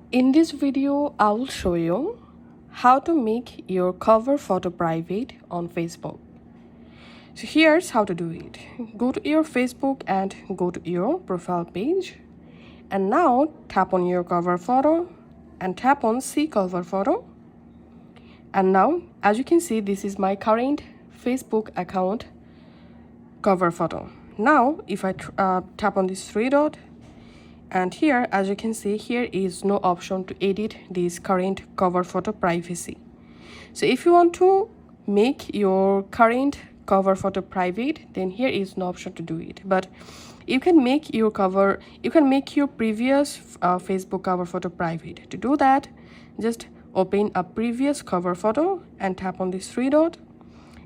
In this video, I will show you how to make your cover photo private on Facebook. So here's how to do it. Go to your Facebook and go to your profile page. And now tap on your cover photo and tap on see cover photo. And now, as you can see, this is my current Facebook account cover photo. Now, if I tap on this three dot, and here, as you can see, here is no option to edit this current cover photo privacy. So if you want to make your current cover photo private, then here is no option to do it. But you can make your previous Facebook cover photo private. To do that, just open a previous cover photo and tap on this three dot.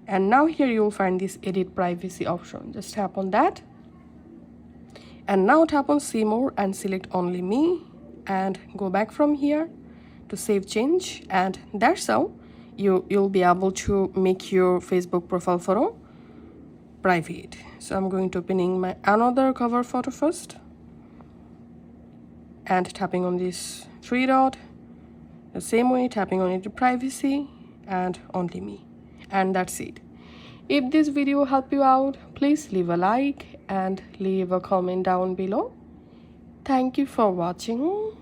And now here you will find this edit privacy option. Just tap on that. And now tap on see more and select only me and go back from here to save change, and that's how you'll be able to make your Facebook profile photo private. So I'm going to opening my another cover photo first and tapping on this three dot, the same way tapping on it privacy and only me, and that's it. If this video helped you out, please leave a like and leave a comment down below. Thank you for watching.